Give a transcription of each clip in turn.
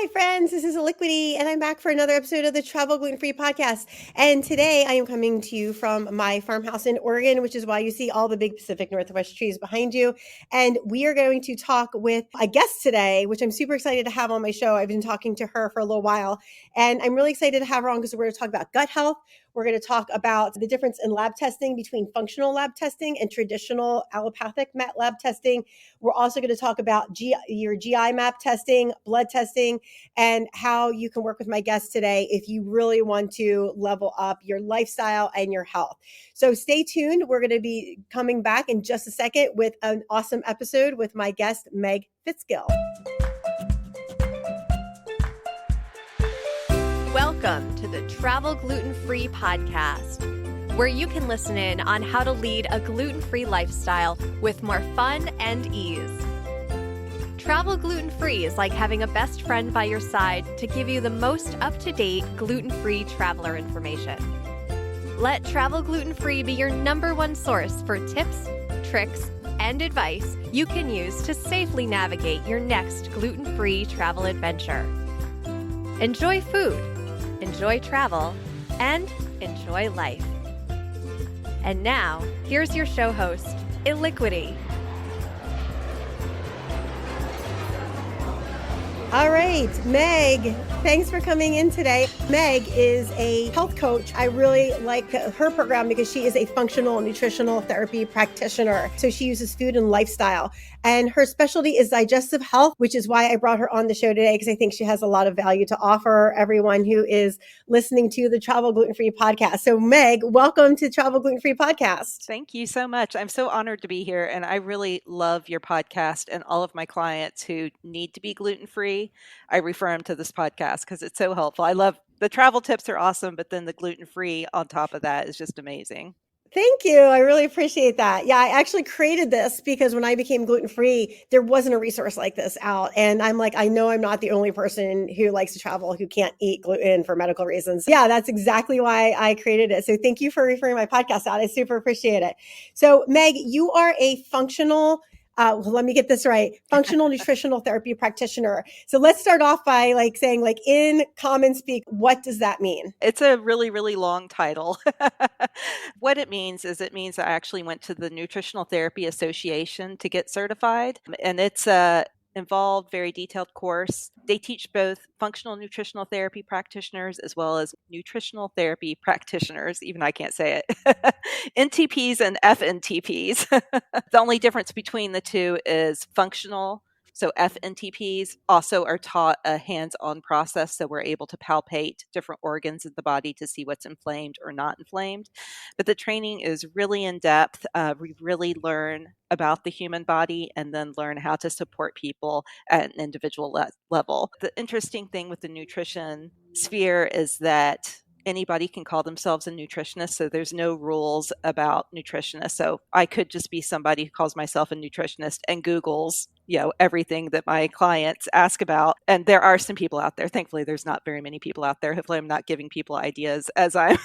Hi, friends. This is Liquidy, and I'm back for another episode of the Travel Gluten-Free Podcast. And today I am coming to you from my farmhouse in Oregon, which is why you see all the big Pacific Northwest trees behind you. And we are going to talk with a guest today, which I'm super excited to have on my show. I've been talking to her for a little while, and I'm really excited to have her on because we're going to talk about gut health. We're going to talk about the difference in lab testing between functional lab testing and traditional allopathic lab testing. We're also going to talk about your GI map testing, blood testing, and how you can work with my guest today if you really want to level up your lifestyle and your health. So stay tuned. We're going to be coming back in just a second with an awesome episode with my guest, Meg Fitzgill. Welcome to the Travel Gluten-Free Podcast, where you can listen in on how to lead a gluten-free lifestyle with more fun and ease. Travel gluten-free is like having a best friend by your side to give you the most up-to-date gluten-free traveler information. Let Travel Gluten-Free be your #1 source for tips, tricks, and advice you can use to safely navigate your next gluten-free travel adventure. Enjoy food, enjoy travel, and enjoy life. And now, here's your show host, Liquidy. All right, Meg, thanks for coming in today. Meg is a health coach. I really like her program because she is a functional nutritional therapy practitioner. So she uses food and lifestyle. And her specialty is digestive health, which is why I brought her on the show today, because I think she has a lot of value to offer everyone who is listening to the Travel Gluten-Free Podcast. So Meg, welcome to Travel Gluten-Free Podcast. Thank you so much. I'm so honored to be here. And I really love your podcast, and all of my clients who need to be gluten-free, I refer them to this podcast because it's so helpful. I love the travel tips are awesome, but then the gluten-free on top of that is just amazing. Thank you. I really appreciate that. Yeah, I actually created this because when I became gluten-free, there wasn't a resource like this out. And I'm like, I know I'm not the only person who likes to travel who can't eat gluten for medical reasons. Yeah, that's exactly why I created it. So thank you for referring my podcast out. I super appreciate it. So Meg, you are a functional let me get this right. Functional nutritional therapy practitioner. So let's start off by saying in common speak, what does that mean? It's a really, really long title. What it means is I actually went to the Nutritional Therapy Association to get certified. And it's a involved, very detailed course. They teach both functional nutritional therapy practitioners as well as nutritional therapy practitioners. Even I can't say it. NTPs and FNTPs. The only difference between the two is functional. So FNTPs also are taught a hands-on process, so we're able to palpate different organs in the body to see what's inflamed or not inflamed. But the training is really in-depth. We really learn about the human body and then learn how to support people at an individual level. The interesting thing with the nutrition sphere is that anybody can call themselves a nutritionist, so there's no rules about nutritionists. So I could just be somebody who calls myself a nutritionist and Googles, everything that my clients ask about. And there are some people out there. Thankfully, there's not very many people out there. Hopefully, I'm not giving people ideas as I'm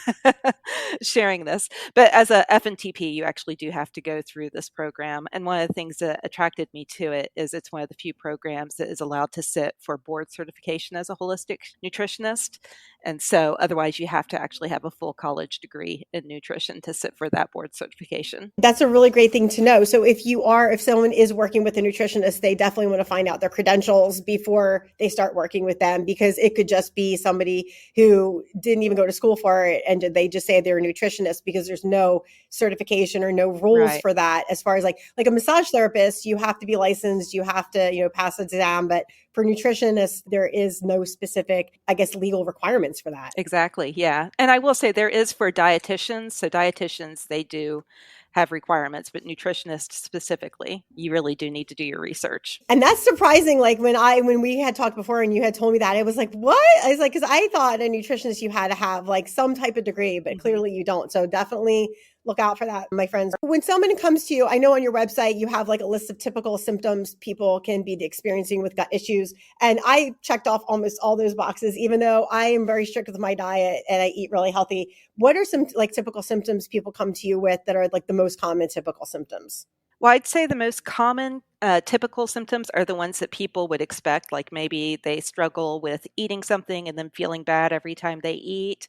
sharing this. But as a FNTP, you actually do have to go through this program. And one of the things that attracted me to it is it's one of the few programs that is allowed to sit for board certification as a holistic nutritionist. And so otherwise, you have to actually have a full college degree in nutrition to sit for that board certification. That's a really great thing to know. So if someone is working with a nutritionist, they definitely want to find out their credentials before they start working with them, because it could just be somebody who didn't even go to school for it and they just say they're a nutritionist, because there's no certification or no rules for that. As far as like a massage therapist, you have to be licensed, you have to, pass the exam, but for nutritionists, there is no specific, legal requirements for that. Exactly. Yeah. And I will say there is for dietitians. So dietitians, they do have requirements, but nutritionists specifically, you really do need to do your research. And that's surprising. Like when we had talked before and you had told me that, it was like, what? I was like, because I thought a nutritionist, you had to have some type of degree, but clearly you don't. So definitely look out for that, my friends. When someone comes to you, I know on your website, you have a list of typical symptoms people can be experiencing with gut issues. And I checked off almost all those boxes, even though I am very strict with my diet and I eat really healthy. What are some typical symptoms people come to you with that are the most common typical symptoms? Well, I'd say the most common typical symptoms are the ones that people would expect, like maybe they struggle with eating something and then feeling bad every time they eat,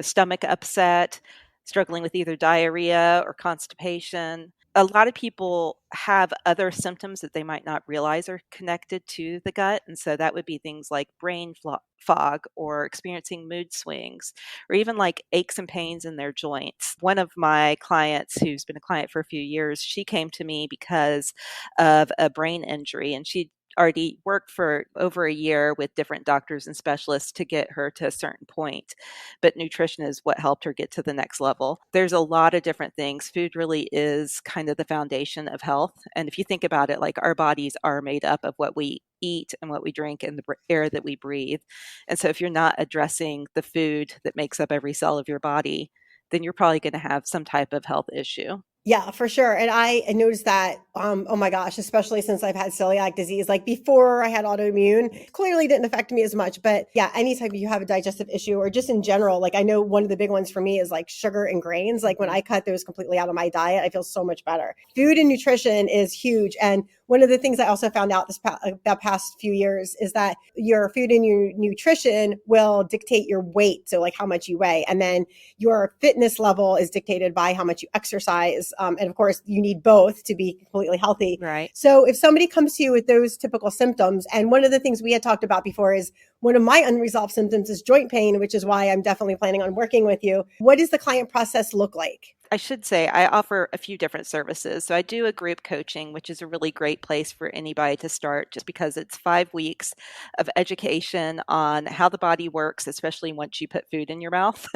stomach upset, struggling with either diarrhea or constipation. A lot of people have other symptoms that they might not realize are connected to the gut. And so that would be things like fog or experiencing mood swings or even like aches and pains in their joints. One of my clients, who's been a client for a few years, she came to me because of a brain injury, and she already worked for over a year with different doctors and specialists to get her to a certain point. But nutrition is what helped her get to the next level. There's a lot of different things. Food really is kind of the foundation of health. And if you think about it, like our bodies are made up of what we eat and what we drink and the air that we breathe. And so if you're not addressing the food that makes up every cell of your body, then you're probably going to have some type of health issue. Yeah, for sure. And I noticed that, oh my gosh, especially since I've had celiac disease, like before I had autoimmune, clearly didn't affect me as much. But yeah, anytime you have a digestive issue or just in general, like I know one of the big ones for me is like sugar and grains. Like when I cut those completely out of my diet, I feel so much better. Food and nutrition is huge. And one of the things I also found out the past few years is that your food and your nutrition will dictate your weight. So like how much you weigh. And then your fitness level is dictated by how much you exercise. And of course, you need both to be completely healthy. Right. So if somebody comes to you with those typical symptoms, and one of the things we had talked about before is one of my unresolved symptoms is joint pain, which is why I'm definitely planning on working with you. What does the client process look like? I should say I offer a few different services. So I do a group coaching, which is a really great place for anybody to start just because it's 5 weeks of education on how the body works, especially once you put food in your mouth.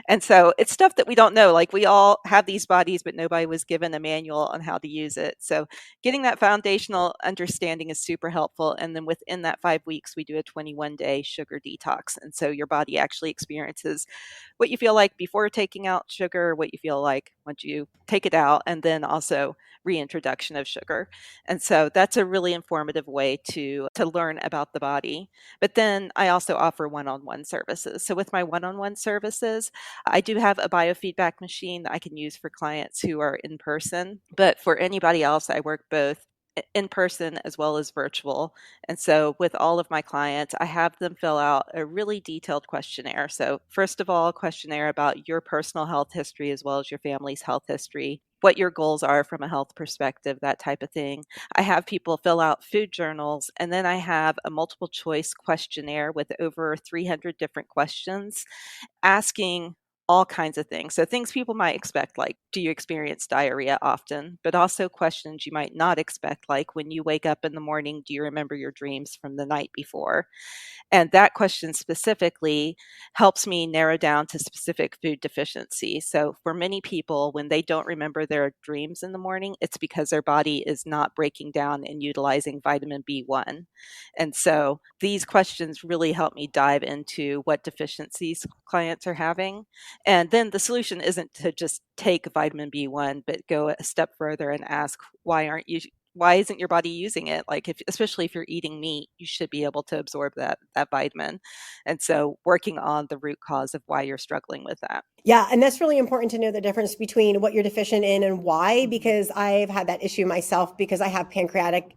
And so it's stuff that we don't know. Like we all have these bodies, but nobody was given a manual on how to use it. So getting that foundational understanding is super helpful. And then within that 5 weeks, we do a 21-day sugar detox. And so your body actually experiences what you feel like before taking out sugar, what you feel like once you take it out, and then also reintroduction of sugar. And so that's a really informative way to learn about the body. But then I also offer one-on-one services. So with my one-on-one services, I do have a biofeedback machine that I can use for clients who are in person. But for anybody else, I work both in person as well as virtual. And so with all of my clients, I have them fill out a really detailed questionnaire. So first of all, a questionnaire about your personal health history as well as your family's health history, what your goals are from a health perspective, that type of thing. I have people fill out food journals, and then I have a multiple choice questionnaire with over 300 different questions asking all kinds of things. So things people might expect, like, do you experience diarrhea often? But also questions you might not expect, like when you wake up in the morning, do you remember your dreams from the night before? And that question specifically helps me narrow down to specific food deficiency. So for many people, when they don't remember their dreams in the morning, it's because their body is not breaking down and utilizing vitamin B1. And so these questions really help me dive into what deficiencies clients are having. And then the solution isn't to just take vitamin B1, but go a step further and ask, why isn't your body using it? Like especially if you're eating meat, you should be able to absorb that vitamin. And so working on the root cause of why you're struggling with that. Yeah, and that's really important to know the difference between what you're deficient in and why, because I've had that issue myself because I have pancreatic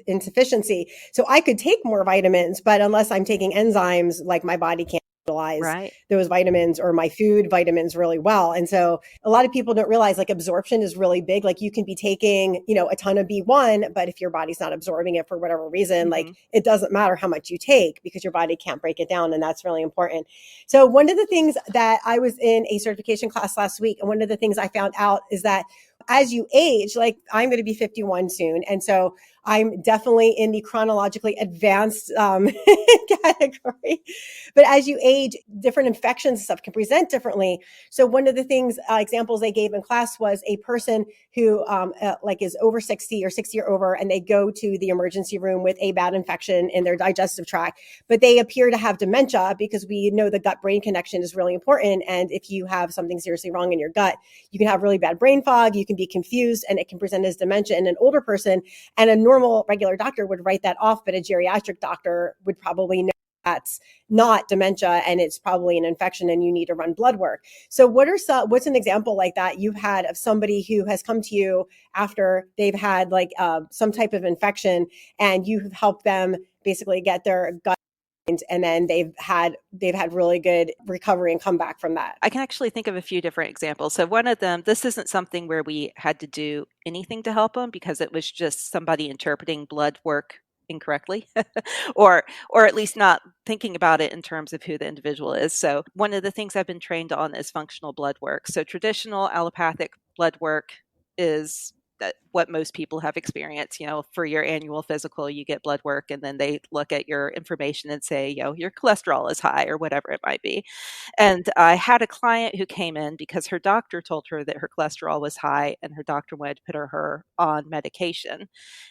insufficiency. So I could take more vitamins, but unless I'm taking enzymes, like my body can't utilize Right. those vitamins or my food vitamins really well. And so a lot of people don't realize like absorption is really big. Like you can be taking, a ton of B1, but if your body's not absorbing it for whatever reason, like it doesn't matter how much you take because your body can't break it down. And that's really important. So one of the things that I was in a certification class last week, and one of the things I found out is that as you age, like I'm going to be 51 soon. And so I'm definitely in the chronologically advanced category. But as you age, different infections and stuff can present differently. So one of the things, examples they gave in class was a person who is over 60 or 60 or over, and they go to the emergency room with a bad infection in their digestive tract, but they appear to have dementia because we know the gut-brain connection is really important. And if you have something seriously wrong in your gut, you can have really bad brain fog, you can be confused, and it can present as dementia in an older person. And a normal regular doctor would write that off, but a geriatric doctor would probably know that's not dementia and it's probably an infection and you need to run blood work. So what's an example like that you've had of somebody who has come to you after they've had like some type of infection and you've helped them basically get their gut and then they've had really good recovery and come back from that? I can actually think of a few different examples. So one of them, this isn't something where we had to do anything to help them because it was just somebody interpreting blood work incorrectly or at least not thinking about it in terms of who the individual is. So one of the things I've been trained on is functional blood work. So traditional allopathic blood work is what most people have experienced. For your annual physical, you get blood work and then they look at your information and say, your cholesterol is high or whatever it might be. And I had a client who came in because her doctor told her that her cholesterol was high and her doctor wanted to put her on medication.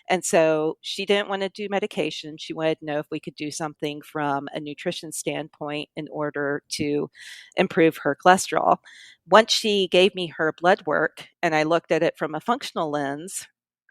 And so she didn't want to do medication. She wanted to know if we could do something from a nutrition standpoint in order to improve her cholesterol. Once she gave me her blood work and I looked at it from a functional lens,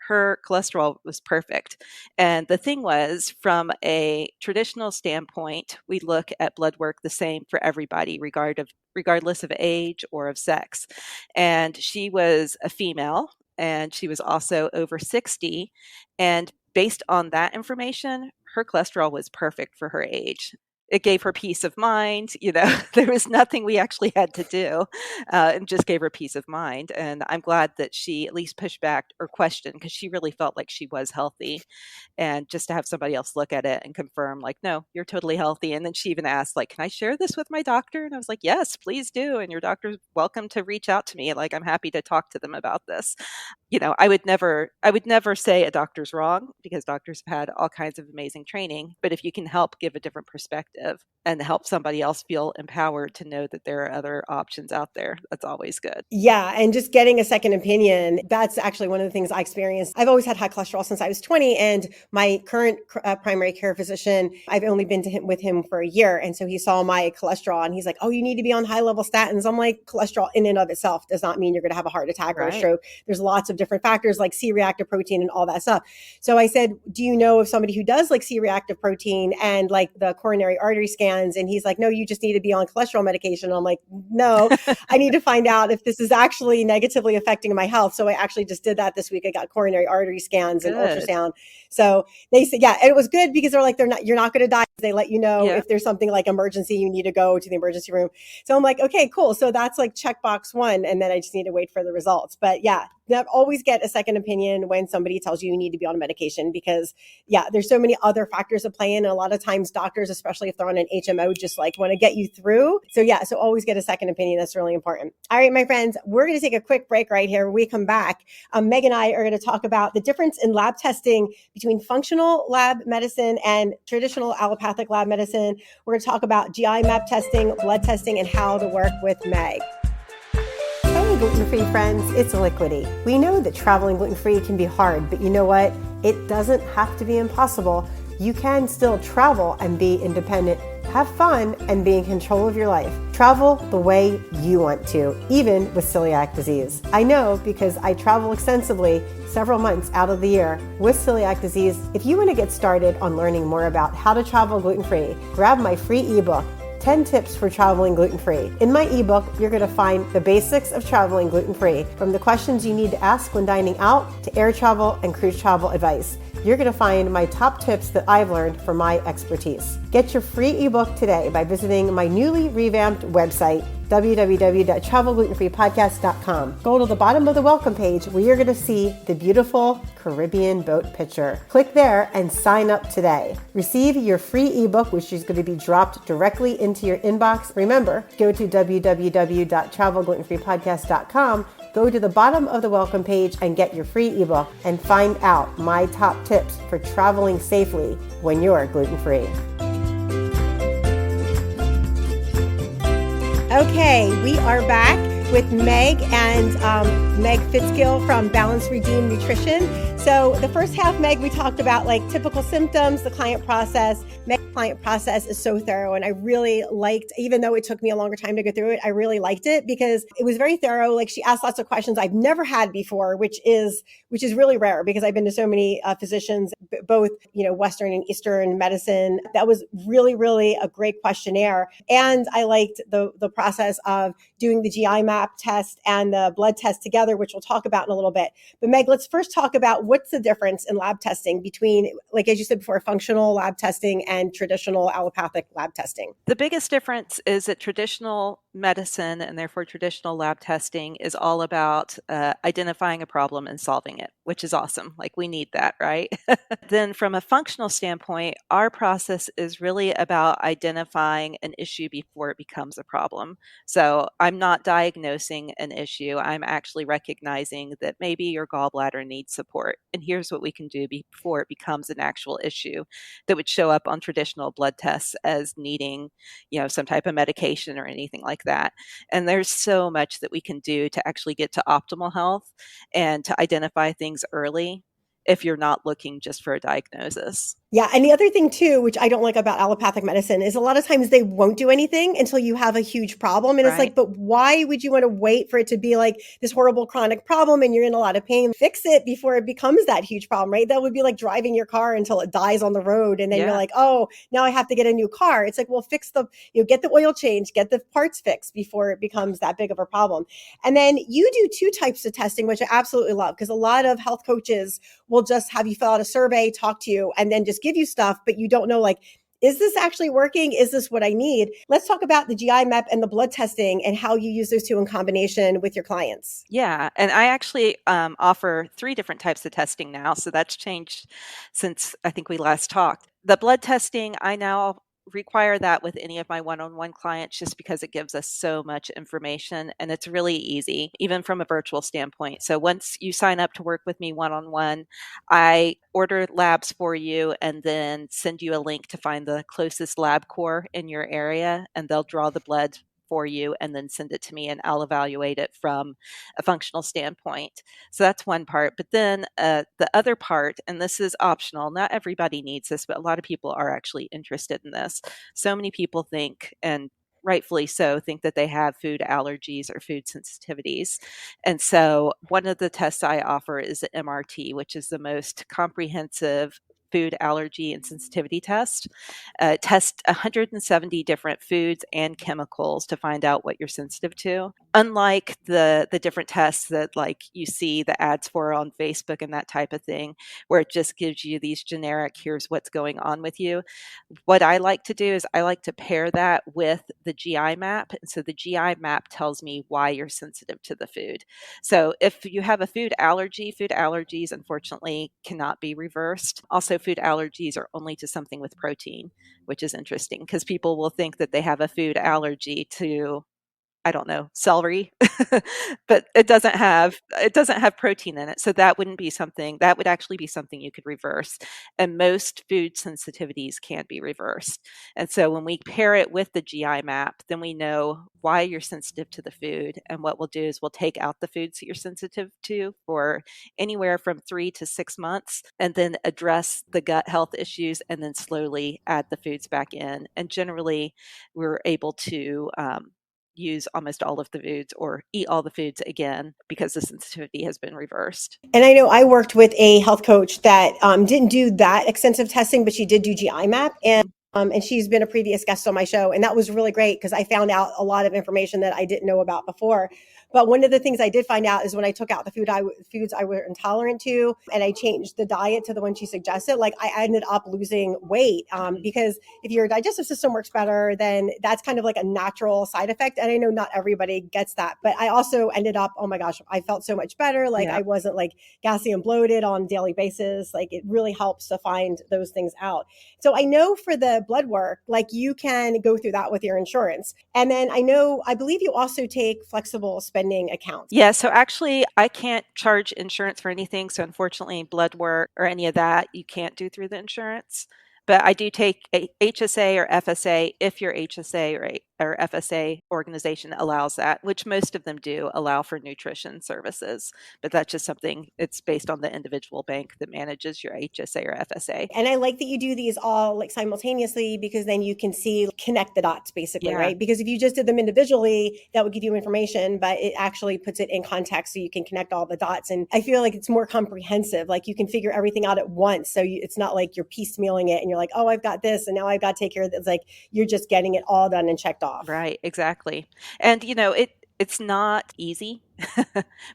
her cholesterol was perfect. And the thing was, from a traditional standpoint, we look at blood work the same for everybody, regardless of age or of sex. And she was a female and she was also over 60. And based on that information, her cholesterol was perfect for her age. It gave her peace of mind. There was nothing we actually had to do, and just gave her peace of mind. And I'm glad that she at least pushed back or questioned because she really felt like she was healthy. And just to have somebody else look at it and confirm, like, no, you're totally healthy. And then she even asked, like, can I share this with my doctor? And I was like, yes, please do. And your doctor's welcome to reach out to me. Like, I'm happy to talk to them about this. I would never say a doctor's wrong because doctors have had all kinds of amazing training. But if you can help give a different perspective and help somebody else feel empowered to know that there are other options out there, that's always good. Yeah. And just getting a second opinion, that's actually one of the things I experienced. I've always had high cholesterol since I was 20. And my current primary care physician, I've only been with him for a year. And so he saw my cholesterol and he's like, oh, you need to be on high level statins. I'm like, cholesterol in and of itself does not mean you're going to have a heart attack or a stroke. There's lots of different factors like C-reactive protein and all that stuff. So I said, do you know of somebody who does like C-reactive protein and like the coronary artery scans? And he's like, no, you just need to be on cholesterol medication. I'm like, no, I need to find out if this is actually negatively affecting my health. So I actually just did that this week. I got coronary artery scans and ultrasound. So they said, yeah, and it was good because they're like, you're not going to die. They let you know if there's something like emergency, you need to go to the emergency room. So I'm like, okay, cool. So that's like checkbox one. And then I just need to wait for the results. But yeah, always get a second opinion when somebody tells you need to be on medication because there's so many other factors at play in. And a lot of times doctors, especially if they're on an HMO, just like want to get you through. So so always get a second opinion. That's really important. All right, my friends, we're going to take a quick break right here. When we come back, Meg and I are going to talk about the difference in lab testing between functional lab medicine and traditional allopathic lab medicine. We're going to talk about GI map testing, blood testing, and how to work with Meg. Hey, gluten-free friends, it's Liquidy. We know that traveling gluten-free can be hard, but you know what? It doesn't have to be impossible. You can still travel and be independent, have fun, and be in control of your life. Travel the way you want to, even with celiac disease. I know because I travel extensively several months out of the year with celiac disease. If you want to get started on learning more about how to travel gluten-free, grab my free ebook, 10 Tips for Traveling Gluten-Free. In my ebook, you're going to find the basics of traveling gluten-free, from the questions you need to ask when dining out to air travel and cruise travel advice. You're going to find my top tips that I've learned from my expertise. Get your free ebook today by visiting my newly revamped website, www.travelglutenfreepodcast.com. Go to the bottom of the welcome page where you're going to see the beautiful Caribbean boat picture. Click there and sign up today. Receive your free ebook, which is going to be dropped directly into your inbox. Remember, go to www.travelglutenfreepodcast.com. Go to the bottom of the welcome page and get your free ebook and find out my top tips for traveling safely when you're gluten-free. Okay, we are back with Meg and Meg Fitzgill from Balance Redeem Nutrition. So the first half, Meg, we talked about like typical symptoms, the client process. Meg's client process is so thorough. And I really liked, even though it took me a longer time to go through it, I really liked it because it was very thorough. Like she asked lots of questions I've never had before, which is really rare because I've been to so many physicians, both, Western and Eastern medicine. That was really, really a great questionnaire. And I liked the process of doing the GI map test and the blood test together, which we'll talk about in a little bit. But Meg, let's first talk about what's the difference in lab testing between, like, as you said before, functional lab testing and traditional allopathic lab testing. The biggest difference is that traditional medicine and therefore traditional lab testing is all about identifying a problem and solving it, which is awesome. Like we need that, right? Then from a functional standpoint, our process is really about identifying an issue before it becomes a problem. So I'm not diagnosing an issue. I'm actually recognizing that maybe your gallbladder needs support. And here's what we can do before it becomes an actual issue that would show up on traditional blood tests as needing, some type of medication or anything like that. And there's so much that we can do to actually get to optimal health and to identify things early if you're not looking just for a diagnosis. Yeah. And the other thing too, which I don't like about allopathic medicine is a lot of times they won't do anything until you have a huge problem. And it's like, but why would you want to wait for it to be like this horrible chronic problem and you're in a lot of pain? Fix it before it becomes that huge problem, right? That would be like driving your car until it dies on the road. And then you're like, oh, now I have to get a new car. It's like, well, fix get the oil change, get the parts fixed before it becomes that big of a problem. And then you do two types of testing, which I absolutely love because a lot of health coaches will just have you fill out a survey, talk to you, and then just give you stuff, but you don't know, like, is this actually working? Is this what I need? Let's talk about the GI map and the blood testing and how you use those two in combination with your clients. Yeah. And I actually offer 3 different types of testing now. So that's changed since I think we last talked. The blood testing, I now require that with any of my one-on-one clients just because it gives us so much information and it's really easy, even from a virtual standpoint. So once you sign up to work with me one-on-one, I order labs for you and then send you a link to find the closest lab core in your area, and they'll draw the blood for you and then send it to me and I'll evaluate it from a functional standpoint. So that's one part. But then the other part, and this is optional, not everybody needs this, but a lot of people are actually interested in this. So many people think, and rightfully so, think that they have food allergies or food sensitivities. And so one of the tests I offer is the MRT, which is the most comprehensive food allergy and sensitivity test. Test 170 different foods and chemicals to find out what you're sensitive to. Unlike the different tests that like you see the ads for on Facebook and that type of thing, where it just gives you these generic, here's what's going on with you. What I like to do is I like to pair that with the GI map. And so the GI map tells me why you're sensitive to the food. So if you have a food allergies unfortunately cannot be reversed. Also, food allergies are only to something with protein, which is interesting because people will think that they have a food allergy to, I don't know, celery, but it doesn't have protein in it. So that would actually be something you could reverse. And most food sensitivities can't be reversed. And so when we pair it with the GI map, then we know why you're sensitive to the food. And what we'll do is we'll take out the foods that you're sensitive to for anywhere from 3 to 6 months, and then address the gut health issues, and then slowly add the foods back in. And generally, we're able to use almost all of the foods or eat all the foods again because the sensitivity has been reversed. And I know I worked with a health coach that didn't do that extensive testing, but she did do GI map. And she's been a previous guest on my show. And that was really great because I found out a lot of information that I didn't know about before. But one of the things I did find out is when I took out the foods I were intolerant to, and I changed the diet to the one she suggested, like I ended up losing weight because if your digestive system works better, then that's kind of like a natural side effect. And I know not everybody gets that, but I also ended up, oh my gosh, I felt so much better. Like I wasn't like gassy and bloated on a daily basis. Like it really helps to find those things out. So I know for the blood work, like you can go through that with your insurance. And then I believe you also take flexible spending accounts. Yeah, so actually I can't charge insurance for anything. So unfortunately, blood work or any of that, you can't do through the insurance. But I do take a HSA or FSA if your HSA or or FSA organization allows that, which most of them do allow for nutrition services. But that's just something, it's based on the individual bank that manages your HSA or FSA. And I like that you do these all like simultaneously, because then you can connect the dots basically, Yeah. right? Because if you just did them individually, that would give you information, but it actually puts it in context so you can connect all the dots. And I feel like it's more comprehensive. Like you can figure everything out at once. So it's not like you're piecemealing it and you're like, oh, I've got this and now I've got to take care of this. It's like you're just getting it all done and checked off. Right, exactly. And it's not easy,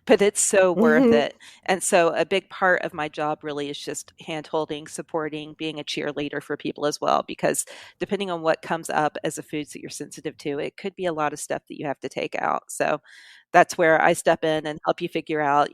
but it's so worth it. And so a big part of my job really is just hand-holding, supporting, being a cheerleader for people as well, because depending on what comes up as a foods that you're sensitive to, it could be a lot of stuff that you have to take out. So that's where I step in and help you figure out,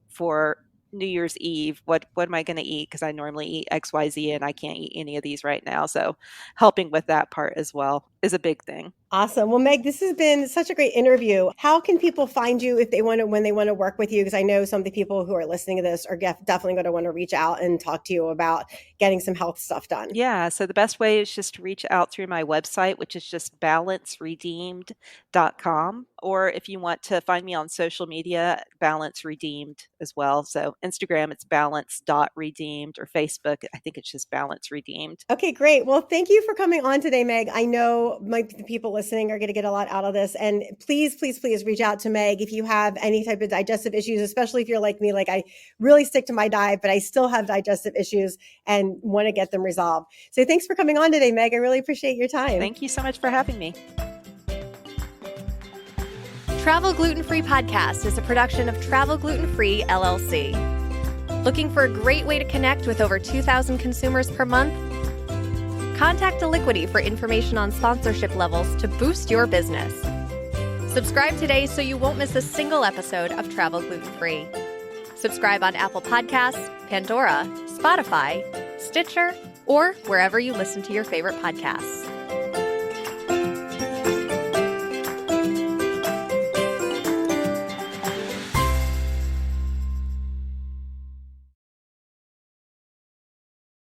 for New Year's Eve, what am I going to eat? Because I normally eat XYZ and I can't eat any of these right now. So helping with that part as well is a big thing. Awesome. Well, Meg, this has been such a great interview. How can people find you if they want to, when they want to work with you? Because I know some of the people who are listening to this are definitely going to want to reach out and talk to you about getting some health stuff done. Yeah. So the best way is just to reach out through my website, which is just balanceredeemed.com. Or if you want to find me on social media, Balance Redeemed as well. So Instagram, it's balance.redeemed, or Facebook, I think it's just Balance Redeemed. Okay, great. Well, thank you for coming on today, Meg. I know the people listening are going to get a lot out of this. And please, please, please reach out to Meg if you have any type of digestive issues, especially if you're like me, like I really stick to my diet, but I still have digestive issues and want to get them resolved. So thanks for coming on today, Meg. I really appreciate your time. Thank you so much for having me. Travel Gluten Free Podcast is a production of Travel Gluten Free, LLC. Looking for a great way to connect with over 2,000 consumers per month? Contact Aliquity for information on sponsorship levels to boost your business. Subscribe today so you won't miss a single episode of Travel Gluten Free. Subscribe on Apple Podcasts, Pandora, Spotify, Stitcher, or wherever you listen to your favorite podcasts.